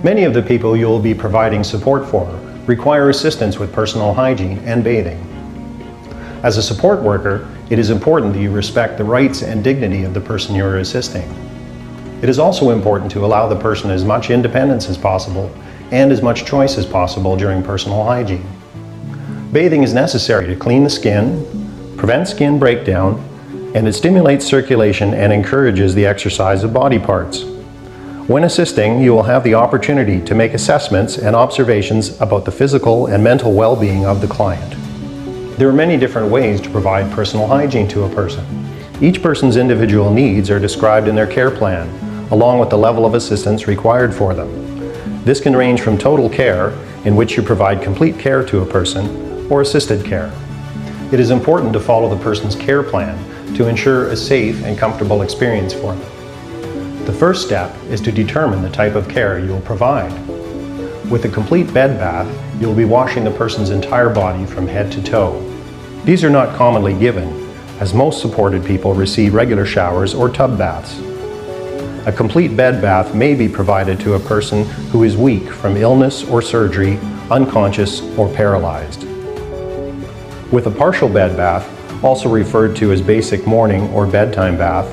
Many of the people you will be providing support for require assistance with personal hygiene and bathing. As a support worker, it is important that you respect the rights and dignity of the person you are assisting. It is also important to allow the person as much independence as possible and as much choice as possible during personal hygiene. Bathing is necessary to clean the skin, prevent skin breakdown, and it stimulates circulation and encourages the exercise of body parts. When assisting, you will have the opportunity to make assessments and observations about the physical and mental well-being of the client. There are many different ways to provide personal hygiene to a person. Each person's individual needs are described in their care plan, along with the level of assistance required for them. This can range from total care, in which you provide complete care to a person, or assisted care. It is important to follow the person's care plan to ensure a safe and comfortable experience for them. The first step is to determine the type of care you will provide. With a complete bed bath, you will be washing the person's entire body from head to toe. These are not commonly given, as most supported people receive regular showers or tub baths. A complete bed bath may be provided to a person who is weak from illness or surgery, unconscious or paralyzed. With a partial bed bath, also referred to as basic morning or bedtime bath,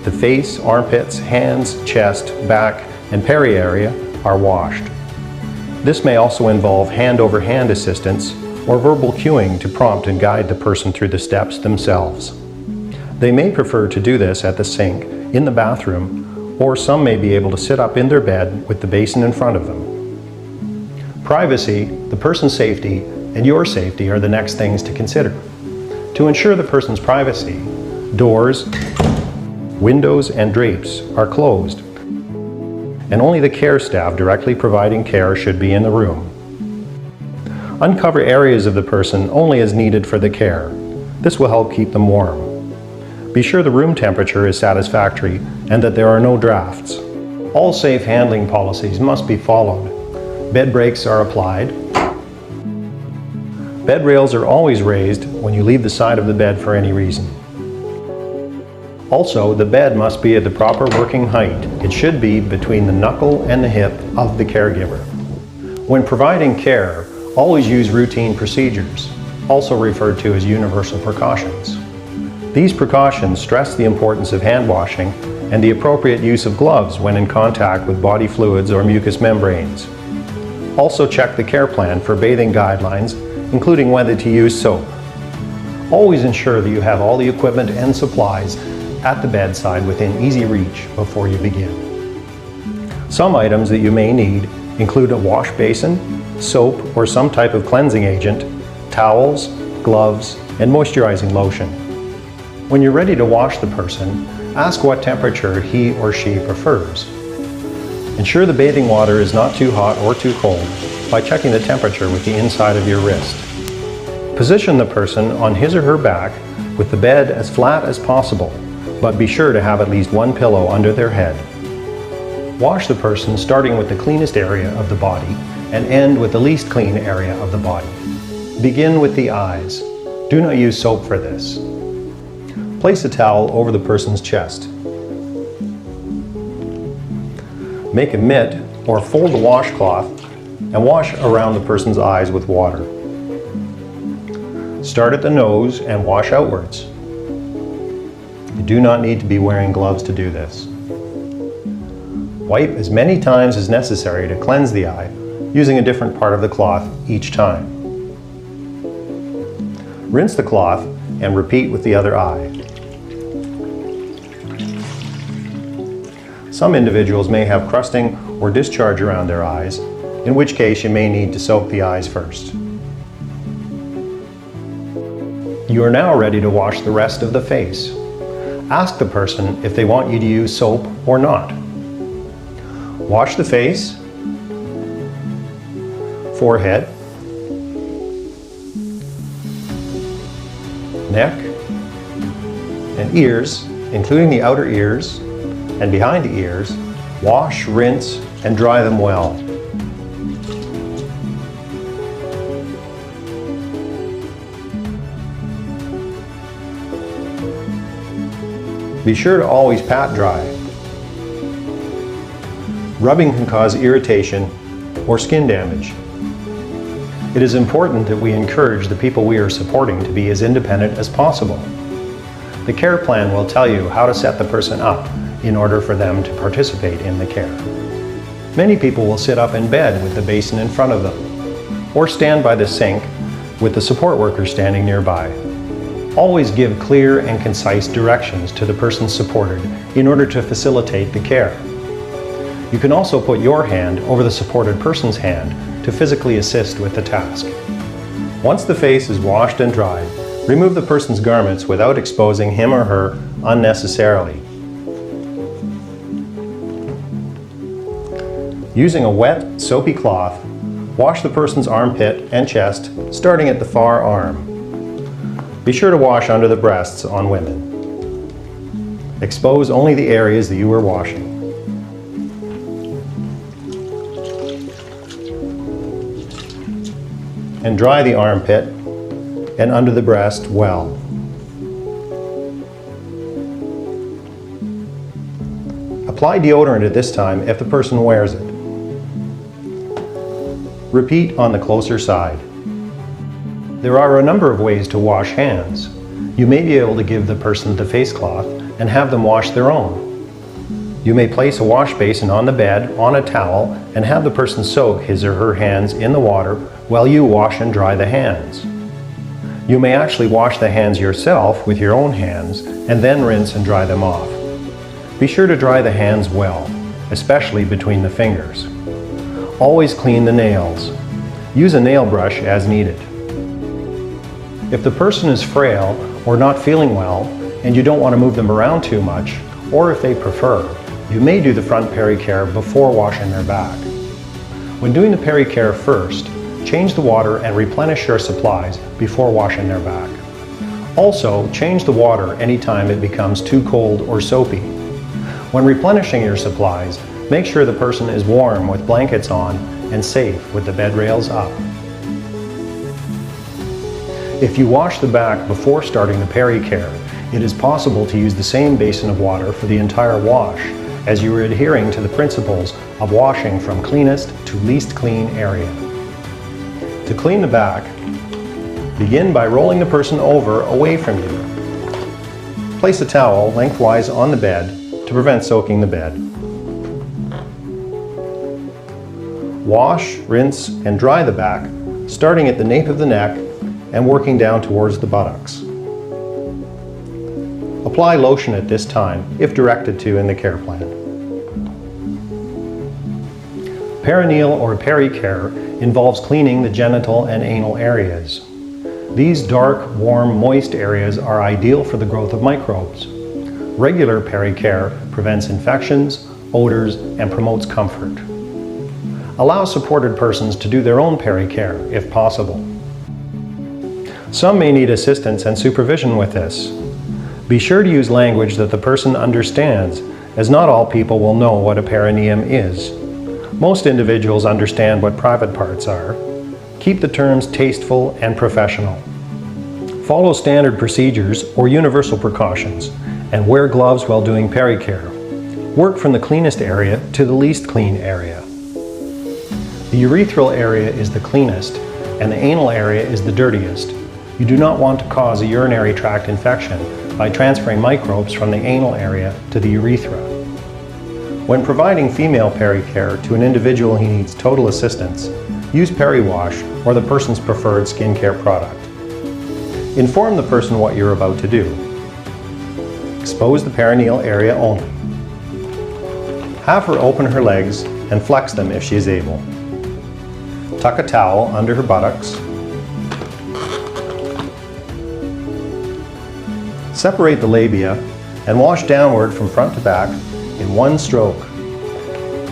the face, armpits, hands, chest, back, and peri area are washed. This may also involve hand-over-hand assistance or verbal cueing to prompt and guide the person through the steps themselves. They may prefer to do this at the sink, in the bathroom, or some may be able to sit up in their bed with the basin in front of them. Privacy, the person's safety, and your safety are the next things to consider. To ensure the person's privacy, doors, windows, and drapes are closed, and only the care staff directly providing care should be in the room. Uncover areas of the person only as needed for the care. This will help keep them warm. Be sure the room temperature is satisfactory and that there are no drafts. All safe handling policies must be followed. Bed breaks are applied. Bed rails are always raised when you leave the side of the bed for any reason. Also, the bed must be at the proper working height. It should be between the knuckle and the hip of the caregiver. When providing care, always use routine procedures, also referred to as universal precautions. These precautions stress the importance of hand washing and the appropriate use of gloves when in contact with body fluids or mucous membranes. Also check the care plan for bathing guidelines, including whether to use soap. Always ensure that you have all the equipment and supplies at the bedside within easy reach before you begin. Some items that you may need include a wash basin, soap or some type of cleansing agent, towels, gloves, and moisturizing lotion. When you're ready to wash the person, ask what temperature he or she prefers. Ensure the bathing water is not too hot or too cold by checking the temperature with the inside of your wrist. Position the person on his or her back with the bed as flat as possible, but be sure to have at least one pillow under their head. Wash the person starting with the cleanest area of the body and end with the least clean area of the body. Begin with the eyes. Do not use soap for this. Place a towel over the person's chest. Make a mitt or fold the washcloth and wash around the person's eyes with water. Start at the nose and wash outwards. You do not need to be wearing gloves to do this. Wipe as many times as necessary to cleanse the eye, using a different part of the cloth each time. Rinse the cloth and repeat with the other eye. Some individuals may have crusting or discharge around their eyes, in which case you may need to soak the eyes first. You are now ready to wash the rest of the face. Ask the person if they want you to use soap or not. Wash the face, forehead, neck, and ears, including the outer ears and behind the ears. Wash, rinse, and dry them well. Be sure to always pat dry. Rubbing can cause irritation or skin damage. It is important that we encourage the people we are supporting to be as independent as possible. The care plan will tell you how to set the person up in order for them to participate in the care. Many people will sit up in bed with the basin in front of them, or stand by the sink with the support worker standing nearby. Always give clear and concise directions to the person supported in order to facilitate the care. You can also put your hand over the supported person's hand to physically assist with the task. Once the face is washed and dried, remove the person's garments without exposing him or her unnecessarily. Using a wet, soapy cloth, wash the person's armpit and chest, starting at the far arm. Be sure to wash under the breasts on women. Expose only the areas that you are washing. And dry the armpit and under the breast well. Apply deodorant at this time if the person wears it. Repeat on the closer side. There are a number of ways to wash hands. You may be able to give the person the face cloth and have them wash their own. You may place a wash basin on the bed on a towel and have the person soak his or her hands in the water while you wash and dry the hands. You may actually wash the hands yourself with your own hands and then rinse and dry them off. Be sure to dry the hands well, especially between the fingers. Always clean the nails. Use a nail brush as needed. If the person is frail or not feeling well and you don't want to move them around too much, or if they prefer, you may do the front pericare before washing their back. When doing the pericare first, change the water and replenish your supplies before washing their back. Also, change the water anytime it becomes too cold or soapy. When replenishing your supplies, make sure the person is warm with blankets on and safe with the bed rails up. If you wash the back before starting the pericare, it is possible to use the same basin of water for the entire wash, as you are adhering to the principles of washing from cleanest to least clean area. To clean the back, begin by rolling the person over away from you. Place a towel lengthwise on the bed to prevent soaking the bed. Wash, rinse, and dry the back, starting at the nape of the neck and working down towards the buttocks. Apply lotion at this time, if directed to in the care plan. Perineal or pericare involves cleaning the genital and anal areas. These dark, warm, moist areas are ideal for the growth of microbes. Regular pericare prevents infections, odors, and promotes comfort. Allow supported persons to do their own pericare, if possible. Some may need assistance and supervision with this. Be sure to use language that the person understands, as not all people will know what a perineum is. Most individuals understand what private parts are. Keep the terms tasteful and professional. Follow standard procedures or universal precautions, and wear gloves while doing pericare. Work from the cleanest area to the least clean area. The urethral area is the cleanest, and the anal area is the dirtiest. You do not want to cause a urinary tract infection by transferring microbes from the anal area to the urethra. When providing female pericare to an individual who needs total assistance, use peri-wash or the person's preferred skincare product. Inform the person what you're about to do. Expose the perineal area only. Have her open her legs and flex them if she is able. Tuck a towel under her buttocks. Separate the labia and wash downward from front to back in one stroke,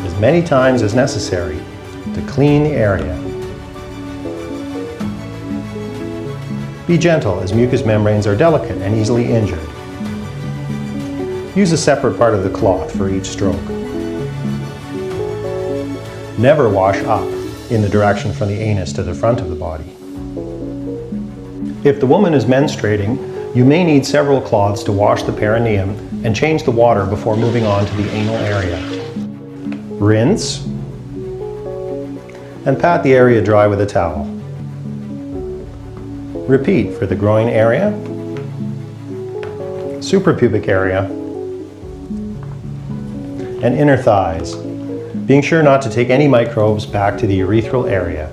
as many times as necessary to clean the area. Be gentle, as mucous membranes are delicate and easily injured. Use a separate part of the cloth for each stroke. Never wash up in the direction from the anus to the front of the body. If the woman is menstruating, you may need several cloths to wash the perineum and change the water before moving on to the anal area. Rinse, and pat the area dry with a towel. Repeat for the groin area, suprapubic area, and inner thighs, being sure not to take any microbes back to the urethral area.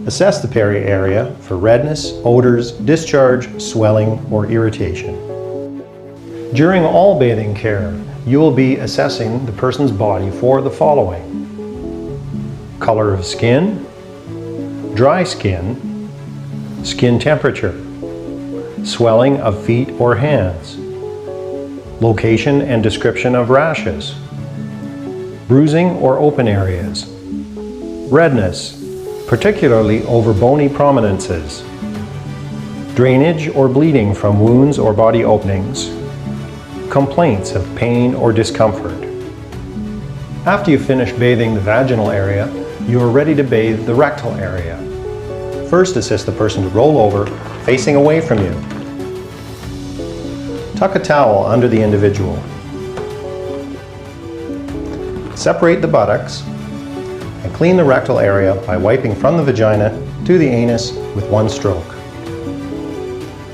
Assess the peri area for redness, odors, discharge, swelling, or irritation. During all bathing care, you will be assessing the person's body for the following: color of skin, dry skin, skin temperature, swelling of feet or hands, location and description of rashes, bruising or open areas, redness, particularly over bony prominences, drainage or bleeding from wounds or body openings, complaints of pain or discomfort. After you finish bathing the vaginal area, you are ready to bathe the rectal area. First, assist the person to roll over, facing away from you. Tuck a towel under the individual. Separate the buttocks and clean the rectal area by wiping from the vagina to the anus with one stroke.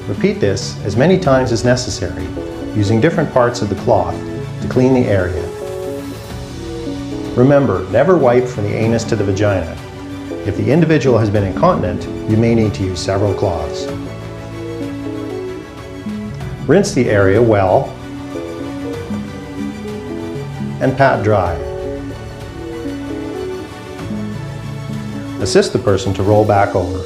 Repeat this as many times as necessary, using different parts of the cloth to clean the area. Remember, never wipe from the anus to the vagina. If the individual has been incontinent, you may need to use several cloths. Rinse the area well and pat dry. Assist the person to roll back over.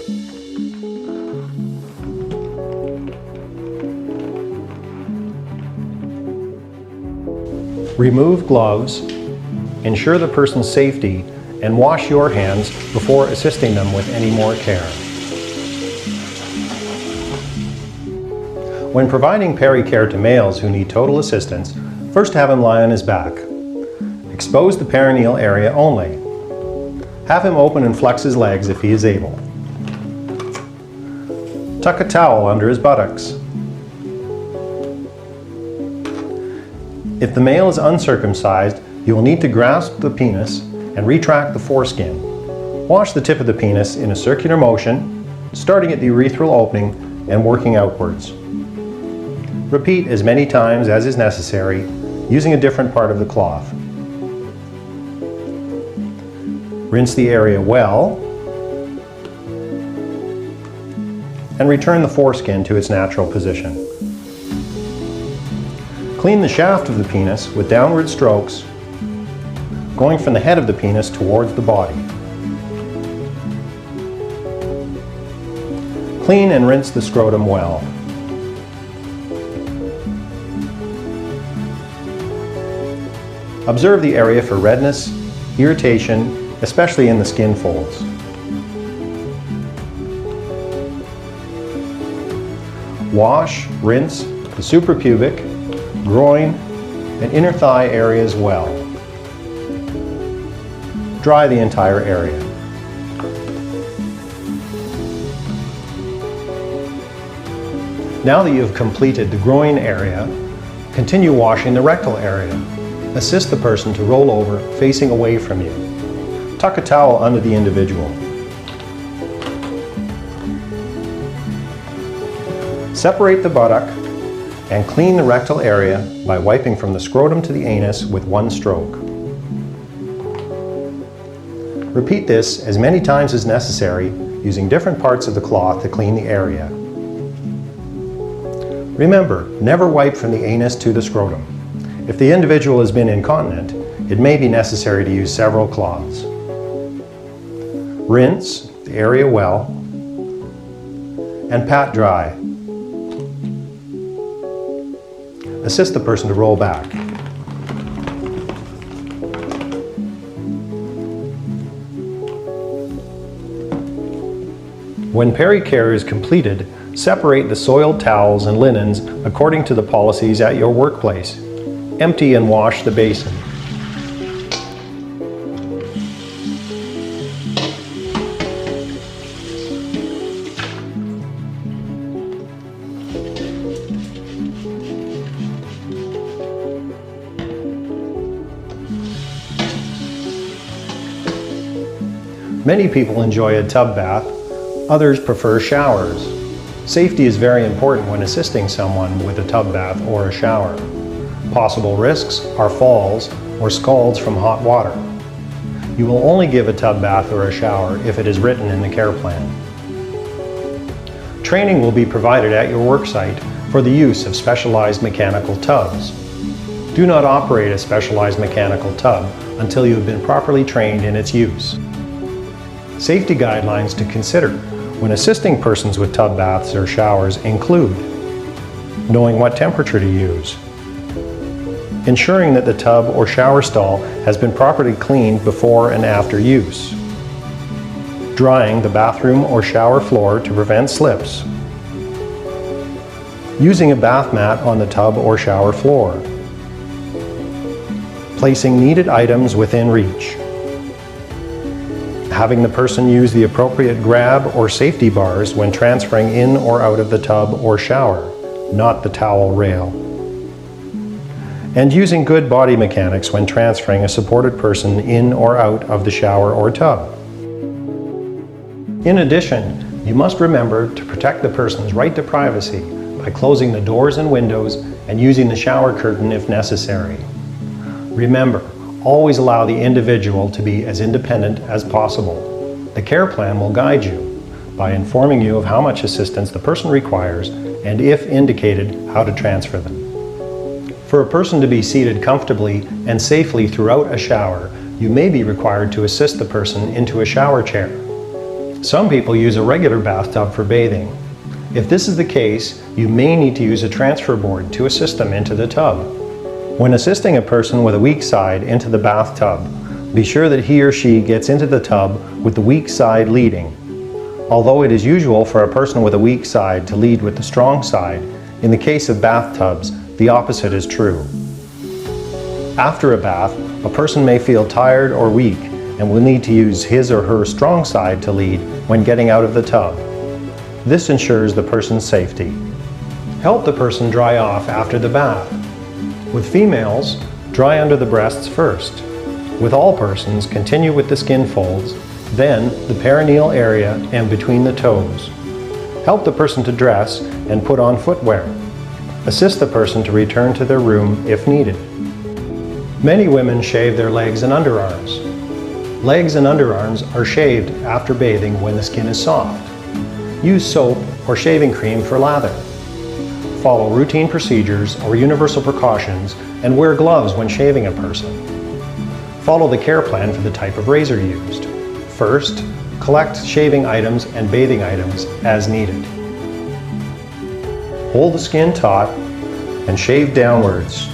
Remove gloves, ensure the person's safety, and wash your hands before assisting them with any more care. When providing peri-care to males who need total assistance, first have him lie on his back. Expose the perineal area only. Have him open and flex his legs if he is able. Tuck a towel under his buttocks. If the male is uncircumcised, you will need to grasp the penis and retract the foreskin. Wash the tip of the penis in a circular motion, starting at the urethral opening and working outwards. Repeat as many times as is necessary, using a different part of the cloth. Rinse the area well and return the foreskin to its natural position. Clean the shaft of the penis with downward strokes, going from the head of the penis towards the body. Clean and rinse the scrotum well. Observe the area for redness, irritation, especially in the skin folds. Wash, rinse the suprapubic, groin, and inner thigh areas well. Dry the entire area. Now that you have completed the groin area, continue washing the rectal area. Assist the person to roll over, facing away from you. Tuck a towel under the individual. Separate the buttock and clean the rectal area by wiping from the scrotum to the anus with one stroke. Repeat this as many times as necessary, using different parts of the cloth to clean the area. Remember, never wipe from the anus to the scrotum. If the individual has been incontinent, it may be necessary to use several cloths. Rinse the area well and pat dry. Assist the person to roll back. When peri-care is completed, separate the soiled towels and linens according to the policies at your workplace. Empty and wash the basin. Many people enjoy a tub bath, others prefer showers. Safety is very important when assisting someone with a tub bath or a shower. Possible risks are falls or scalds from hot water. You will only give a tub bath or a shower if it is written in the care plan. Training will be provided at your worksite for the use of specialized mechanical tubs. Do not operate a specialized mechanical tub until you have been properly trained in its use. Safety guidelines to consider when assisting persons with tub baths or showers include knowing what temperature to use, ensuring that the tub or shower stall has been properly cleaned before and after use, drying the bathroom or shower floor to prevent slips, using a bath mat on the tub or shower floor, placing needed items within reach, having the person use the appropriate grab or safety bars when transferring in or out of the tub or shower, not the towel rail, and using good body mechanics when transferring a supported person in or out of the shower or tub. In addition, you must remember to protect the person's right to privacy by closing the doors and windows and using the shower curtain if necessary. Remember, always allow the individual to be as independent as possible. The care plan will guide you by informing you of how much assistance the person requires and, if indicated, how to transfer them. For a person to be seated comfortably and safely throughout a shower, you may be required to assist the person into a shower chair. Some people use a regular bathtub for bathing. If this is the case, you may need to use a transfer board to assist them into the tub. When assisting a person with a weak side into the bathtub, be sure that he or she gets into the tub with the weak side leading. Although it is usual for a person with a weak side to lead with the strong side, in the case of bathtubs, the opposite is true. After a bath, a person may feel tired or weak and will need to use his or her strong side to lead when getting out of the tub. This ensures the person's safety. Help the person dry off after the bath. With females, dry under the breasts first. With all persons, continue with the skin folds, then the perineal area and between the toes. Help the person to dress and put on footwear. Assist the person to return to their room if needed. Many women shave their legs and underarms. Legs and underarms are shaved after bathing when the skin is soft. Use soap or shaving cream for lather. Follow routine procedures or universal precautions and wear gloves when shaving a person. Follow the care plan for the type of razor used. First, collect shaving items and bathing items as needed. Hold the skin taut and shave downwards.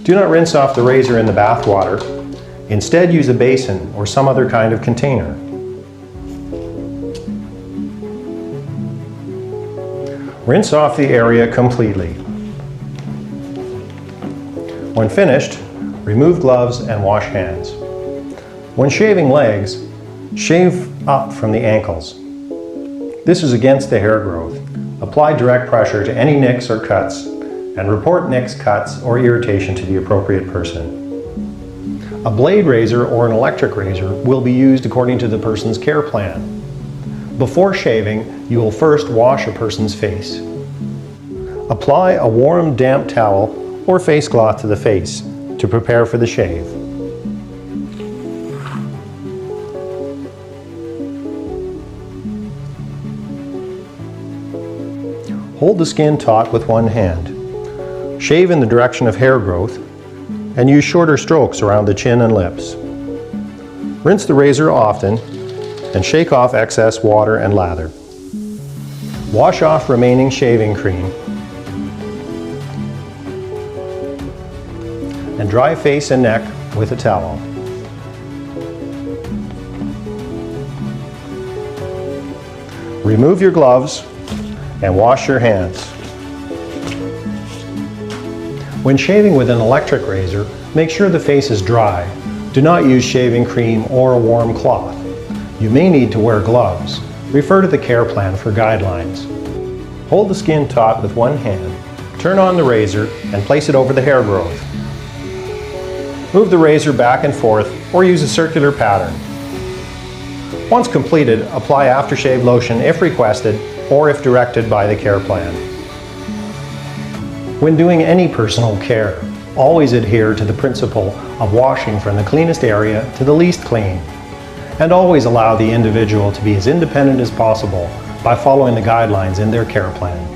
Do not rinse off the razor in the bath water. Instead, use a basin or some other kind of container. Rinse off the area completely. When finished, remove gloves and wash hands. When shaving legs, shave up from the ankles. This is against the hair growth. Apply direct pressure to any nicks or cuts and report nicks, cuts, or irritation to the appropriate person. A blade razor or an electric razor will be used according to the person's care plan. Before shaving, you will first wash a person's face. Apply a warm, damp towel or face cloth to the face to prepare for the shave. Hold the skin taut with one hand. Shave in the direction of hair growth and use shorter strokes around the chin and lips. Rinse the razor often and shake off excess water and lather. Wash off remaining shaving cream and dry face and neck with a towel. Remove your gloves and wash your hands. When shaving with an electric razor, make sure the face is dry. Do not use shaving cream or a warm cloth. You may need to wear gloves. Refer to the care plan for guidelines. Hold the skin taut with one hand, turn on the razor, and place it over the hair growth. Move the razor back and forth or use a circular pattern. Once completed, apply aftershave lotion if requested or if directed by the care plan. When doing any personal care, always adhere to the principle of washing from the cleanest area to the least clean, and always allow the individual to be as independent as possible by following the guidelines in their care plan.